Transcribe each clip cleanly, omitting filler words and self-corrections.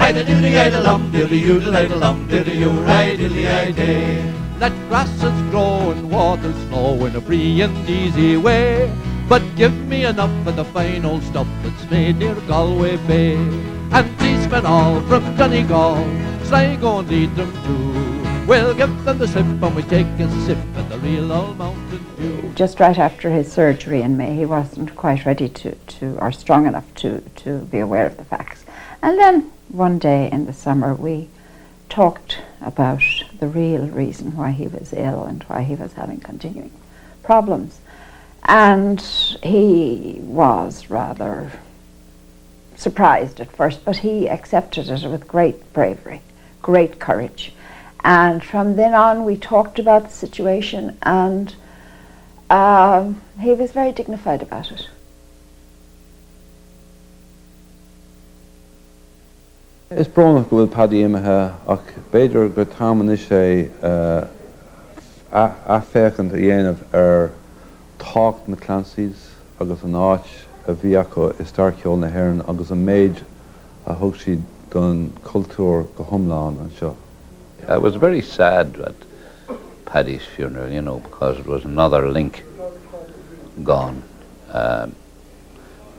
Hi-da-doodly-hi-da-lum, diddly-oodle-hi-da-lum, diddly-oo-hi-diddly-hi-day. Let grasses grow and water flow in a free and easy way, but give me enough of the fine old stuff that's made near Galway Bay. And policemen all from Donegal, Sligo and Leitrim too, we'll give them the slip and we take a sip of the real old Mountain Dew. Just right after his surgery in May, he wasn't quite ready or strong enough to be aware of the facts. And then one day in the summer we talked about the real reason why he was ill and why he was having continuing problems. And he was rather surprised at first, but he accepted it with great bravery, great courage. And from then on we talked about the situation, and he was very dignified about it. Is bronach go bhfuil Paddy imethe ach beidir go táman is sé a féchant a dhéanamh tácht na Clancys agus an áit a bhí acu is starceol na hÉireann agus an méid a thug siad don cultúr go hiomlán an seo. I was very sad at Paddy's funeral, you know, because it was another link gone.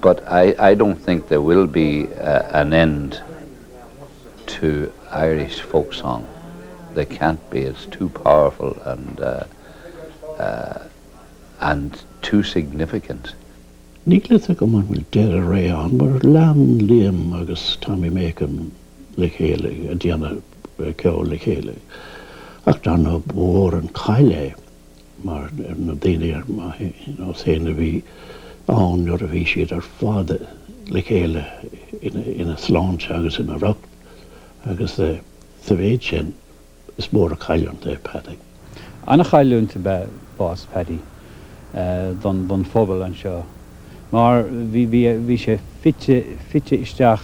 But I don't think there will be an end to Irish folk song. They can't be. It's too powerful and too significant. Nígla go man bhfuil deir a ré an, mar lean Liam agus Tommy Macon le chéile, a Diana ceol le chéile. Ach dána bór an caile, mar na daine séna bhí an nuair a bhí siad ar fáda le chéile ina sláinte agus ina rucht. Agus the bhéid sin is mór a cailún de Paddy. Anna cailún te be bás Paddy don phobal an seo. Mar bhí sé fitte isteach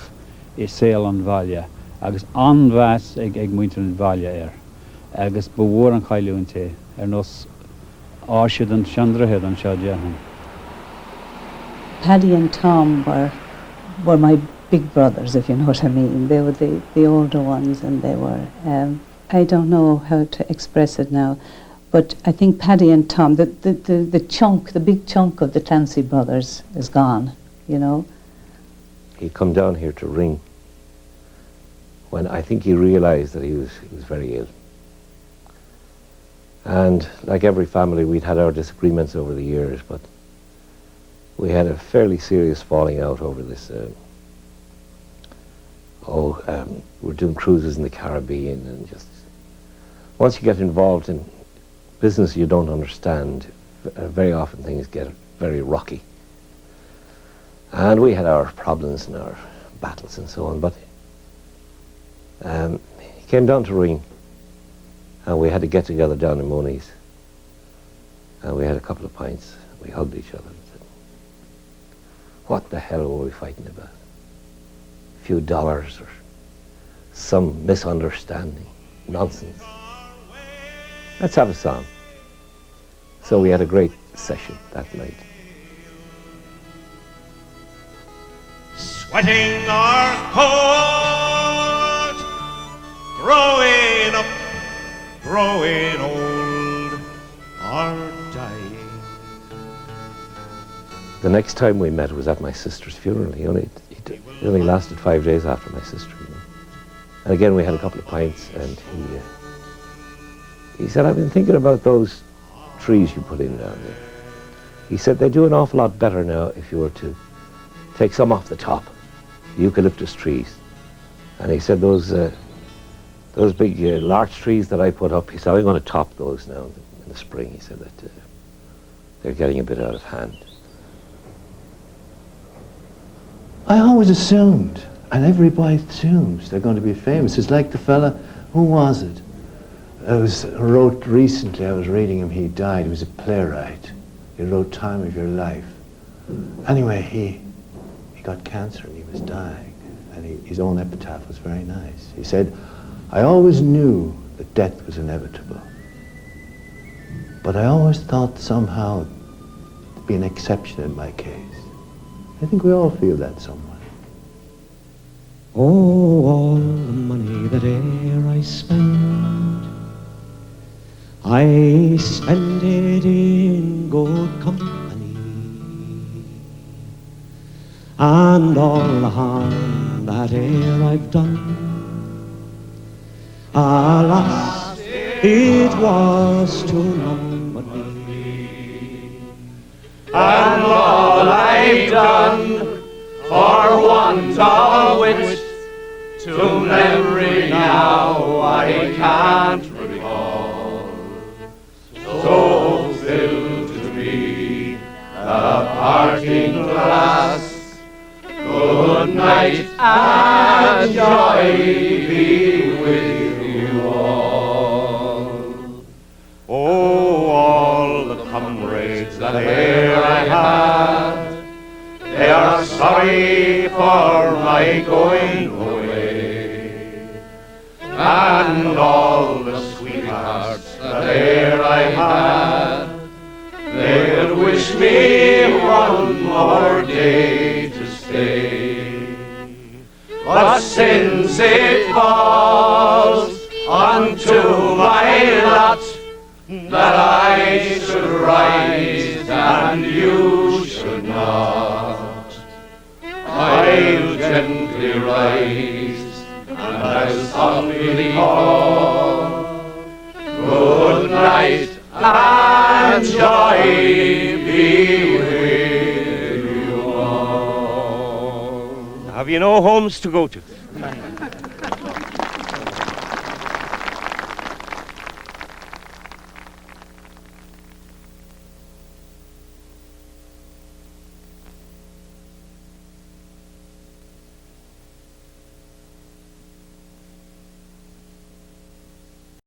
I saoil an bhaile, agus anmheas ag muintir an bhaile agus bhór an cailún te nos áisiad an seandrahead an seo dearhan. Paddy and Tom were my big brothers, if you know what I mean. They were the older ones, and they were, I don't know how to express it now, but I think Paddy and Tom, the big chunk of the Clancy Brothers is gone, you know. He'd come down here to ring when I think he realised that he was very ill. And like every family, we'd had our disagreements over the years, but we had a fairly serious falling out over this. We're doing cruises in the Caribbean, and just once you get involved in business you don't understand, very often things get very rocky. And we had our problems and our battles and so on, but he came down to Ring, and we had to get together down in Mooney's, and we had a couple of pints. We hugged each other and said, what the hell were we fighting about? A few dollars or some misunderstanding, nonsense. Let's have a song. So we had a great session that night. Sweating our coat, growing up, growing old, or dying. The next time we met was at my sister's funeral. He only lasted 5 days after my sister. You know? And again, we had a couple of pints, and he said, I've been thinking about those trees you put in down there. He said, they do an awful lot better now if you were to take some off the top, the eucalyptus trees. And he said, those big larch trees that I put up, he said, I'm going to top those now in the spring. He said that they're getting a bit out of hand. I always assumed, and everybody assumes, they're going to be famous. It's like the fella, who was it? Wrote recently, I was reading him, he died. He was a playwright. He wrote Time of Your Life. Anyway, he got cancer and he was dying. And his own epitaph was very nice. He said, I always knew that death was inevitable. But I always thought somehow it'd be an exception in my case. I think we all feel that somewhat. Oh, all harm that e'er I've done. Alas, it was too long but me, And all I've done for want of wit, to memory now I can't recall. So still to be the parting glass, good night and joy be with you all. Oh, all the comrades that e'er I had, they are sorry for my going away. And all the sweethearts that e'er I had, they would wish me one more day to stay. But since it falls unto my lot that I should rise and you should not, I'll gently rise and I'll softly call, good night and joy be with you all. Have you no homes to go to?